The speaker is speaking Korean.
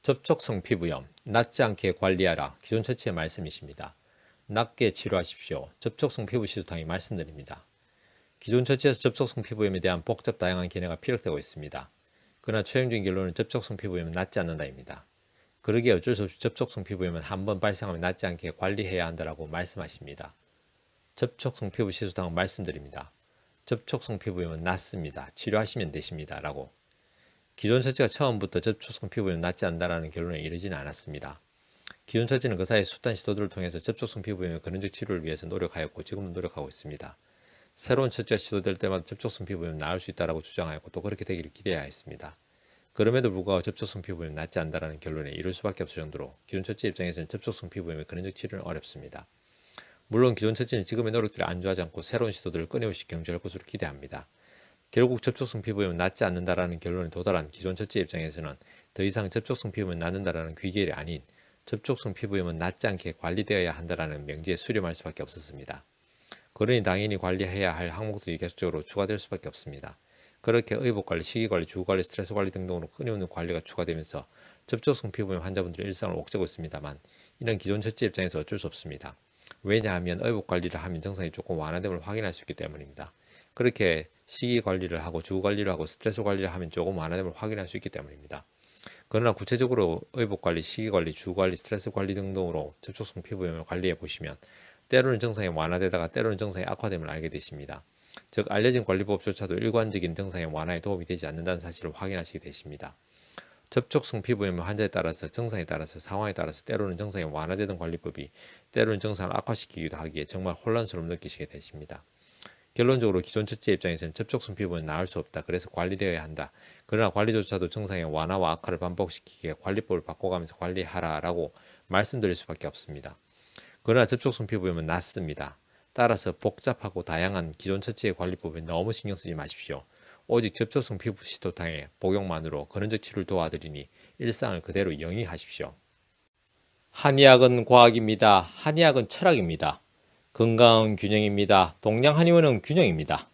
접촉성 피부염, 낫지 않게 관리하라. 기존 처치의 말씀이십니다. 낫게 치료하십시오. 접촉성 피부 시소탕이 말씀드립니다. 기존 처치에서 접촉성 피부염에 대한 복잡 다양한 견해가 피력되고 있습니다. 그러나 최종적인 결론은 접촉성 피부염은 낫지 않는다입니다. 그러기에 어쩔 수 없이 접촉성 피부염은 한번 발생하면 낫지 않게 관리해야 한다라고 말씀하십니다. 접촉성 피부 시소탕은 말씀드립니다. 접촉성 피부염은 낫습니다. 치료하시면 되십니다. 라고. 기존 처치가 처음부터 접촉성 피부염은 낫지 않는다는 결론에 이르지는 않았습니다. 기존 처치는 그 사이 숱한 시도들을 통해서 접촉성 피부염의 근원적 치료를 위해서 노력하였고 지금도 노력하고 있습니다. 새로운 처치가 시도될 때마다 접촉성 피부염은 나을 수 있다고 주장하였고 또 그렇게 되기를 기대해야 했습니다. 그럼에도 불구하고 접촉성 피부염은 낫지 않는다는 결론에 이를 수밖에 없을 정도로 기존 처치 입장에서는 접촉성 피부염의 근원적 치료는 어렵습니다. 물론 기존 처치는 지금의 노력들이 안주하지 않고 새로운 시도들을 끊임없이 경주할 것으로 기대합니다. 결국 접촉성 피부염은 낫지 않는다라는 결론에 도달한 기존 처치 입장에서는 더 이상 접촉성 피부염은 낫는다라는 귀결이 아닌 접촉성 피부염은 낫지 않게 관리되어야 한다라는 명제에 수렴할 수밖에 없었습니다. 그러니 당연히 관리해야 할 항목들이 계속적으로 추가될 수밖에 없습니다. 그렇게 의복관리, 식이관리, 주거관리, 스트레스관리 등등으로 끊임없는 관리가 추가되면서 접촉성 피부염 환자분들의 일상을 옥죄고 있습니다만 이런 기존 처치 입장에서 어쩔 수 없습니다. 왜냐하면 의복관리를 하면 증상이 조금 완화됨을 확인할 수 있기 때문입니다. 그렇게 식이관리를 하고 주거관리를 하고 스트레스 관리를 하면 조금 완화됨을 확인할 수 있기 때문입니다. 그러나 구체적으로 의복관리, 식이관리, 주거관리, 스트레스 관리 등등으로 접촉성 피부염을 관리해 보시면 때로는 증상이 완화되다가 때로는 증상이 악화됨을 알게 되십니다. 즉 알려진 관리법조차도 일관적인 증상의 완화에 도움이 되지 않는다는 사실을 확인하시게 되십니다. 접촉성 피부염 환자에 따라서 증상에 따라서 상황에 따라서 때로는 증상이 완화되던 관리법이 때로는 증상을 악화시키기도 하기에 정말 혼란스러움 느끼시게 되십니다. 결론적으로 기존 처치의 입장에서는 접촉성 피부는 나을 수 없다. 그래서 관리되어야 한다. 그러나 관리조차도 증상의 완화와 악화를 반복시키기에 관리법을 바꿔가면서 관리하라라고 말씀드릴 수밖에 없습니다. 그러나 접촉성 피부염은 낫습니다. 따라서 복잡하고 다양한 기존 처치의 관리법에 너무 신경 쓰지 마십시오. 오직 접촉성 피부 시토탕의 복용만으로 근원적 치료를 도와드리니 일상을 그대로 영위하십시오. 한의학은 과학입니다. 한의학은 철학입니다. 건강은 균형입니다. 동양 한의원은 균형입니다.